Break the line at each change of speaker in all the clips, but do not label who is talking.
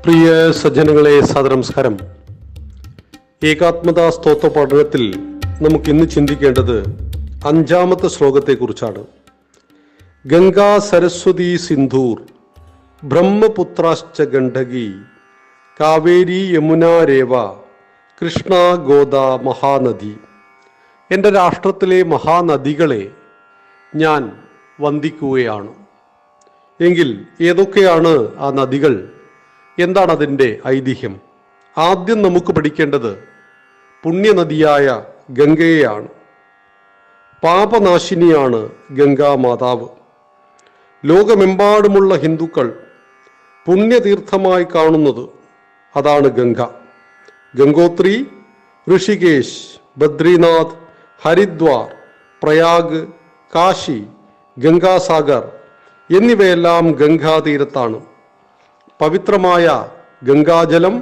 പ്രിയ സജ്ജനങ്ങളെ, സദനമസ്കാരം. ഏകാത്മതാ സ്തോത്ര പഠനത്തിൽ നമുക്കിന്ന് ചിന്തിക്കേണ്ടത് 5-ാമത്തെ ശ്ലോകത്തെക്കുറിച്ചാണ്. ഗംഗാ സരസ്വതി സിന്ധൂർ ബ്രഹ്മപുത്രാശ്ച ഗണ്ഡകി കാവേരി യമുന രേവ കൃഷ്ണ ഗോദ മഹാനദി. എൻ്റെ രാഷ്ട്രത്തിലെ മഹാനദികളെ ഞാൻ വന്ദിക്കുകയാണ്. എങ്കിൽ ഏതൊക്കെയാണ് ആ നദികൾ? എന്താണ് അതിൻ്റെ ഐതിഹ്യം? ആദ്യം നമുക്ക് പഠിക്കേണ്ടത് പുണ്യനദിയായ ഗംഗയെയാണ്. പാപനാശിനിയാണ് ഗംഗാ മാതാവ്. ലോകമെമ്പാടുമുള്ള ഹിന്ദുക്കൾ പുണ്യതീർത്ഥമായി കാണുന്നത് അതാണ് ഗംഗ. ഗംഗോത്രി, ഋഷികേശ്, ബദ്രിനാഥ്, ഹരിദ്വാർ, പ്രയാഗ്, കാശി, ഗംഗാസാഗർ എന്നിവയെല്ലാം ഗംഗാതീരത്താണ്. പവിത്രമായ ഗംഗാജലം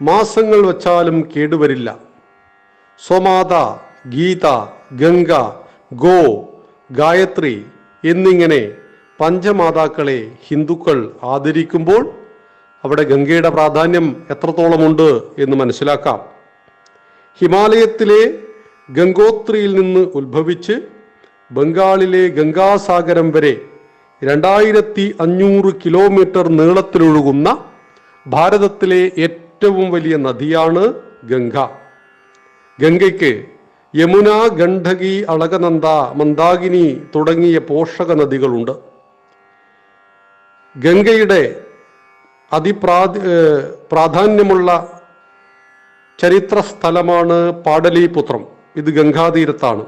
മാസങ്ങൾ വച്ചാലും കേടുവരില്ല. സ്വമാത, ഗീത, ഗംഗ, ഗോ, ഗായത്രി എന്നിങ്ങനെ പഞ്ചമാതാക്കളെ ഹിന്ദുക്കൾ ആദരിക്കുമ്പോൾ അവിടെ ഗംഗയുടെ പ്രാധാന്യം എത്രത്തോളമുണ്ട് എന്ന് മനസ്സിലാക്കാം. ഹിമാലയത്തിലെ ഗംഗോത്രിയിൽ നിന്ന് ഉത്ഭവിച്ച് ബംഗാളിലെ ഗംഗാസാഗരം വരെ 2500 കിലോമീറ്റർ നീളത്തിലൊഴുകുന്ന ഭാരതത്തിലെ ഏറ്റവും വലിയ നദിയാണ് ഗംഗ. ഗംഗയ്ക്ക് യമുന, ഗണ്ഡകി, അളകനന്ദ, മന്ദാകിനി തുടങ്ങിയ പോഷക നദികളുണ്ട്. ഗംഗയുടെ പ്രാധാന്യമുള്ള ചരിത്ര സ്ഥലമാണ് പാടലീപുത്രം. ഇത് ഗംഗാതീരത്താണ്.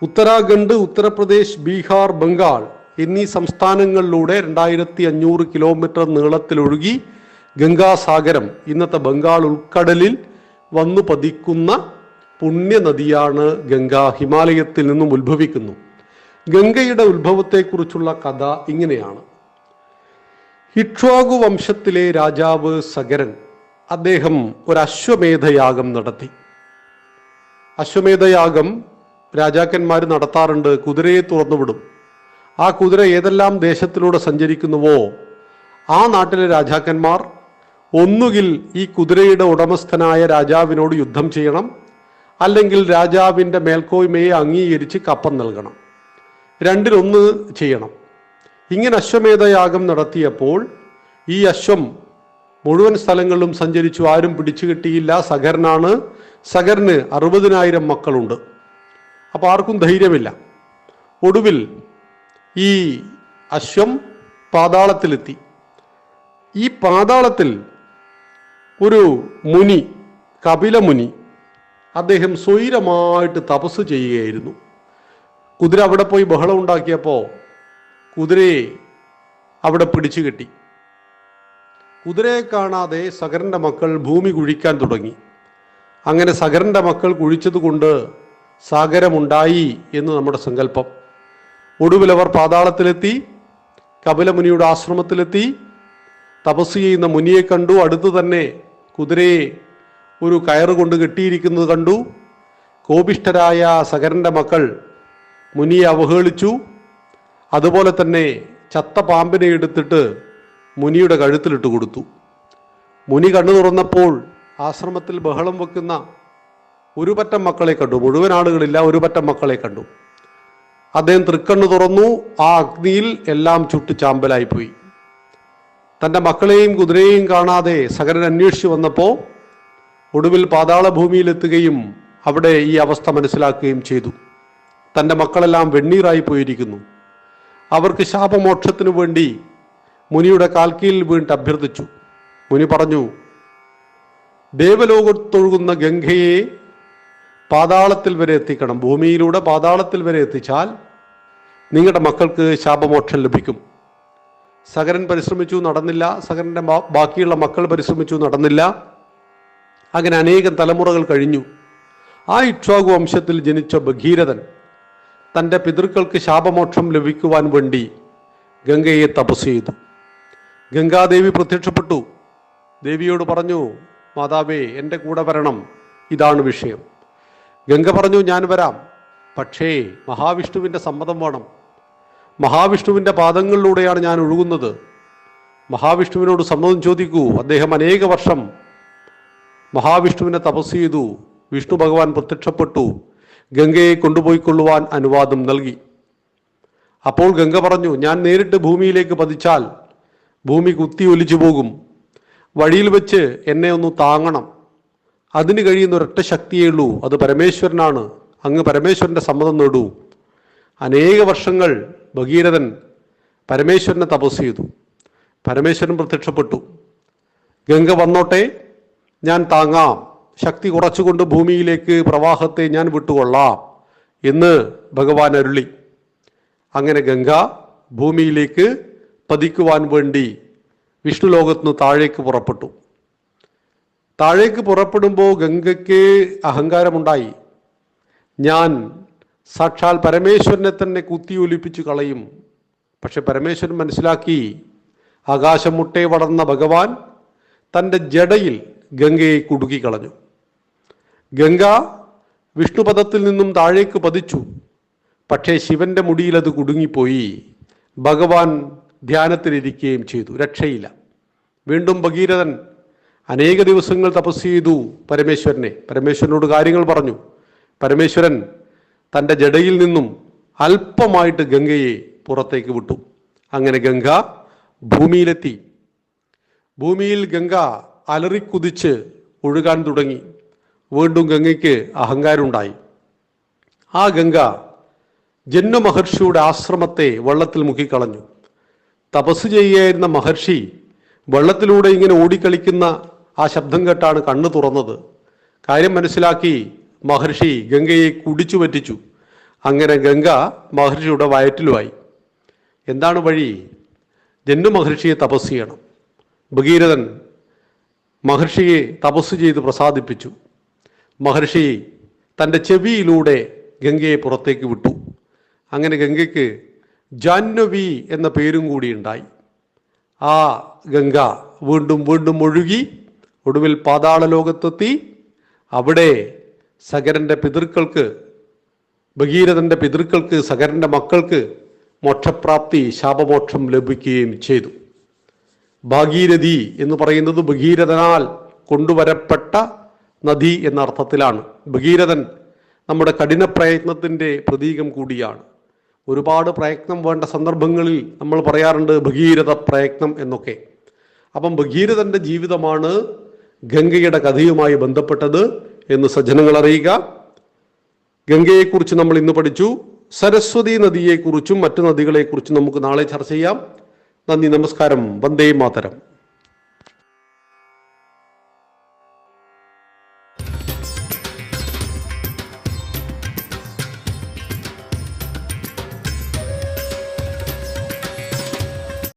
ഉത്തരാഖണ്ഡ്, ഉത്തർപ്രദേശ്, ബീഹാർ, ബംഗാൾ എന്നീ സംസ്ഥാനങ്ങളിലൂടെ 2500 കിലോമീറ്റർ നീളത്തിലൊഴുകി ഗംഗാസാഗരം ഇന്നത്തെ ബംഗാൾ ഉൾക്കടലിൽ വന്നു പതിക്കുന്ന പുണ്യനദിയാണ് ഗംഗ. ഹിമാലയത്തിൽ നിന്നും ഉത്ഭവിക്കുന്നു. ഗംഗയുടെ ഉത്ഭവത്തെക്കുറിച്ചുള്ള കഥ ഇങ്ങനെയാണ്. ഇക്ഷ്വാകു വംശത്തിലെ രാജാവ് സഗരൻ അദ്ദേഹം ഒരു അശ്വമേധയാഗം നടത്തി. അശ്വമേധയാഗം രാജാക്കന്മാർ നടത്താറുണ്ട്. കുതിരയെ തുറന്നുവിടും. ആ കുതിര ഏതെല്ലാം ദേശത്തിലൂടെ സഞ്ചരിക്കുന്നുവോ ആ നാട്ടിലെ രാജാക്കന്മാർ ഒന്നുകിൽ ഈ കുതിരയുടെ ഉടമസ്ഥനായ രാജാവിനോട് യുദ്ധം ചെയ്യണം, അല്ലെങ്കിൽ രാജാവിൻ്റെ മേൽക്കോയ്മയെ അംഗീകരിച്ച് കപ്പം നൽകണം. രണ്ടിലൊന്ന് ചെയ്യണം. ഇങ്ങനെ അശ്വമേധയാഗം നടത്തിയപ്പോൾ ഈ അശ്വം മുഴുവൻ സ്ഥലങ്ങളിലും സഞ്ചരിച്ചു. ആരും പിടിച്ചു കിട്ടിയില്ല. സഗരനാണ്. സഗരന് 60,000 മക്കളുണ്ട്. അപ്പോൾ ആർക്കും ധൈര്യമില്ല. ഒടുവിൽ ഈ അശ്വം പാതാളത്തിലെത്തി. ഈ പാതാളത്തിൽ ഒരു മുനി, കപിലമുനി, അദ്ദേഹം സ്വൈരമായിട്ട് തപസ് ചെയ്യുകയായിരുന്നു. കുതിര അവിടെ പോയി ബഹളം ഉണ്ടാക്കിയപ്പോൾ കുതിരയെ അവിടെ പിടിച്ചു കെട്ടി. കുതിരയെ കാണാതെ സഗരൻ്റെ മക്കൾ ഭൂമി കുഴിക്കാൻ തുടങ്ങി. അങ്ങനെ സഗരൻ്റെ മക്കൾ കുഴിച്ചതുകൊണ്ട് സാഗരമുണ്ടായി എന്ന് നമ്മുടെ സങ്കല്പം. ഒടുവിൽ അവർ പാതാളത്തിലെത്തി. കപിലമുനിയുടെ ആശ്രമത്തിലെത്തി. തപസ് ചെയ്യുന്ന മുനിയെ കണ്ടു. അടുത്ത് തന്നെ കുതിരയെ ഒരു കയറ് കൊണ്ട് കെട്ടിയിരിക്കുന്നത് കണ്ടു. കോപിഷ്ഠരായ സഗരൻ്റെ മക്കൾ മുനിയെ അവഹേളിച്ചു. അതുപോലെ തന്നെ ചത്ത പാമ്പിനെ എടുത്തിട്ട് മുനിയുടെ കഴുത്തിലിട്ട് കൊടുത്തു. മുനി കണ്ണു തുറന്നപ്പോൾ ആശ്രമത്തിൽ ബഹളം വെക്കുന്ന ഒരു പറ്റം മക്കളെ കണ്ടു. മുഴുവൻ ആളുകളില്ല, ഒരു പറ്റം മക്കളെ കണ്ടു. അദ്ദേഹം തൃക്കണ്ണു തുറന്നു. ആ അഗ്നിയിൽ എല്ലാം ചുട്ടു ചാമ്പലായിപ്പോയി. തൻ്റെ മക്കളെയും കുതിരയെയും കാണാതെ സഗരൻ അന്വേഷിച്ചു വന്നപ്പോൾ ഒടുവിൽ പാതാളഭൂമിയിലെത്തുകയും അവിടെ ഈ അവസ്ഥ മനസ്സിലാക്കുകയും ചെയ്തു. തൻ്റെ മക്കളെല്ലാം വെണ്ണീറായി പോയിരിക്കുന്നു. അവർക്ക് ശാപമോക്ഷത്തിനു വേണ്ടി മുനിയുടെ കാൽക്കീഴിൽ വീണിട്ട് അഭ്യർത്ഥിച്ചു. മുനി പറഞ്ഞു, ദേവലോകത്തൊഴുകുന്ന ഗംഗയെ പാതാളത്തിൽ വരെ എത്തിക്കണം. ഭൂമിയിലൂടെ പാതാളത്തിൽ വരെ എത്തിച്ചാൽ നിങ്ങളുടെ മക്കൾക്ക് ശാപമോക്ഷം ലഭിക്കും. സഗരൻ പരിശ്രമിച്ചു, നടന്നില്ല. സഗരൻ്റെ ബാക്കിയുള്ള മക്കൾ പരിശ്രമിച്ചു, നടന്നില്ല. അങ്ങനെ അനേകം തലമുറകൾ കഴിഞ്ഞു. ആ ഇക്ഷ്വാകു വംശത്തിൽ ജനിച്ച ഭഗീരഥൻ തൻ്റെ പിതൃക്കൾക്ക് ശാപമോക്ഷം ലഭിക്കുവാൻ വേണ്ടി ഗംഗയെ തപസ് ചെയ്തു. ഗംഗാദേവി പ്രത്യക്ഷപ്പെട്ടു. ദേവിയോട് പറഞ്ഞു, മാതാവേ, എൻ്റെ കൂടെ വരണം, ഇതാണ് വിഷയം. ഗംഗ പറഞ്ഞു, ഞാൻ വരാം, പക്ഷേ മഹാവിഷ്ണുവിൻ്റെ സമ്മതം വേണം. മഹാവിഷ്ണുവിൻ്റെ പാദങ്ങളിലൂടെയാണ് ഞാൻ ഒഴുകുന്നത്. മഹാവിഷ്ണുവിനോട് സമ്മതം ചോദിക്കൂ. അദ്ദേഹം അനേക വർഷം മഹാവിഷ്ണുവിനെ തപസ് ചെയ്തു. വിഷ്ണു ഭഗവാൻ പ്രത്യക്ഷപ്പെട്ടു, ഗംഗയെ കൊണ്ടുപോയിക്കൊള്ളുവാൻ അനുവാദം നൽകി. അപ്പോൾ ഗംഗ പറഞ്ഞു, ഞാൻ നേരിട്ട് ഭൂമിയിലേക്ക് പതിച്ചാൽ ഭൂമി കുത്തി ഒലിച്ചു പോകും. വഴിയിൽ വെച്ച് എന്നെ ഒന്ന് താങ്ങണം. അതിന് കഴിയുന്ന ഒരൊറ്റ ശക്തിയേ ഉള്ളൂ, അത് പരമേശ്വരനാണ്. അങ്ങ് പരമേശ്വരൻ്റെ സമ്മതം നേടൂ. അനേക വർഷങ്ങൾ ഭഗീരഥൻ പരമേശ്വരനെ തപസ് ചെയ്തു. പരമേശ്വരൻ പ്രത്യക്ഷപ്പെട്ടു. ഗംഗ വന്നോട്ടെ, ഞാൻ താങ്ങാം, ശക്തി കുറച്ചുകൊണ്ട് ഭൂമിയിലേക്ക് പ്രവാഹത്തെ ഞാൻ വിട്ടുകൊള്ളാം എന്ന് ഭഗവാൻ അരുളി. അങ്ങനെ ഗംഗ ഭൂമിയിലേക്ക് പതിക്കുവാൻ വേണ്ടി വിഷ്ണു ലോകത്തുനിന്ന് താഴേക്ക് പുറപ്പെട്ടു. താഴേക്ക് പുറപ്പെടുമ്പോൾ ഗംഗയ്ക്ക് അഹങ്കാരമുണ്ടായി. ഞാൻ സാക്ഷാൽ പരമേശ്വരനെ തന്നെ കുത്തിയൊലിപ്പിച്ചു കളയും. പക്ഷെ പരമേശ്വരൻ മനസ്സിലാക്കി, ആകാശം മുട്ടേ വളർന്ന ഭഗവാൻ തൻ്റെ ജടയിൽ ഗംഗയെ കുടുക്കിക്കളഞ്ഞു. ഗംഗ വിഷ്ണുപദത്തിൽ നിന്നും താഴേക്ക് പതിച്ചു. പക്ഷേ ശിവന്റെ മുടിയിൽ അത് കുടുങ്ങിപ്പോയി. ഭഗവാൻ ധ്യാനത്തിലിരിക്കുകയും ചെയ്തു. രക്ഷയില്ല. വീണ്ടും ഭഗീരഥൻ അനേക ദിവസങ്ങൾ തപസ് ചെയ്തു പരമേശ്വരനോട് കാര്യങ്ങൾ പറഞ്ഞു. പരമേശ്വരൻ തൻ്റെ ജടയിൽ നിന്നും അല്പമായിട്ട് ഗംഗയെ പുറത്തേക്ക് വിട്ടു. അങ്ങനെ ഗംഗ ഭൂമിയിലെത്തി. ഭൂമിയിൽ ഗംഗ അലറിക്കുതിച്ച് ഒഴുകാൻ തുടങ്ങി. വീണ്ടും ഗംഗയ്ക്ക് അഹങ്കാരമുണ്ടായി. ആ ഗംഗ ജന്മ മഹർഷിയുടെ ആശ്രമത്തെ വെള്ളത്തിൽ മുക്കിക്കളഞ്ഞു. തപസ് ചെയ്യുകയായിരുന്ന മഹർഷി വെള്ളത്തിലൂടെ ഇങ്ങനെ ഓടിക്കളിക്കുന്ന ആ ശബ്ദം കേട്ടാണ് കണ്ണു തുറന്നത്. കാര്യം മനസ്സിലാക്കി മഹർഷി ഗംഗയെ കുടിച്ചു പറ്റിച്ചു. അങ്ങനെ ഗംഗ മഹർഷിയുടെ വയറ്റിലുമായി. എന്താണ് വഴി? ജന്മ മഹർഷിയെ തപസ് ചെയ്യണം. ഭഗീരഥൻ മഹർഷിയെ തപസ് ചെയ്ത് പ്രസാദിപ്പിച്ചു. മഹർഷി തൻ്റെ ചെവിയിലൂടെ ഗംഗയെ പുറത്തേക്ക് വിട്ടു. അങ്ങനെ ഗംഗയ്ക്ക് ജാഹ്നവി എന്ന പേരും കൂടി ഉണ്ടായി. ആ ഗംഗ വീണ്ടും വീണ്ടും ഒഴുകി ഒടുവിൽ പാതാള ലോകത്തെത്തി. അവിടെ സഗരന്റെ പിതൃക്കൾക്ക്, ഭഗീരഥന്റെ പിതൃക്കൾക്ക്, സഗരന്റെ മക്കൾക്ക് മോക്ഷപ്രാപ്തി, ശാപമോക്ഷം ലഭിക്കുകയും ചെയ്തു. ഭാഗീരഥി എന്ന് പറയുന്നത് ഭഗീരഥനാൽ കൊണ്ടുവരപ്പെട്ട നദി എന്ന അർത്ഥത്തിലാണ്. ഭഗീരഥൻ നമ്മുടെ കഠിന പ്രയത്നത്തിൻ്റെ പ്രതീകം കൂടിയാണ്. ഒരുപാട് പ്രയത്നം വേണ്ട സന്ദർഭങ്ങളിൽ നമ്മൾ പറയാറുണ്ട് ഭഗീരഥ പ്രയത്നം എന്നൊക്കെ. അപ്പം ഭഗീരഥന്റെ ജീവിതമാണ് ഗംഗയുടെ കഥയുമായി ബന്ധപ്പെട്ടത് എന്ന് സജ്ജനങ്ങൾ അറിയുക. ഗംഗയെക്കുറിച്ച് നമ്മൾ ഇന്ന് പഠിച്ചു. സരസ്വതി നദിയെക്കുറിച്ചും മറ്റു നദികളെക്കുറിച്ചും നമുക്ക് നാളെ ചർച്ച ചെയ്യാം. നന്ദി, നമസ്കാരം. വന്ദേ മാതരം.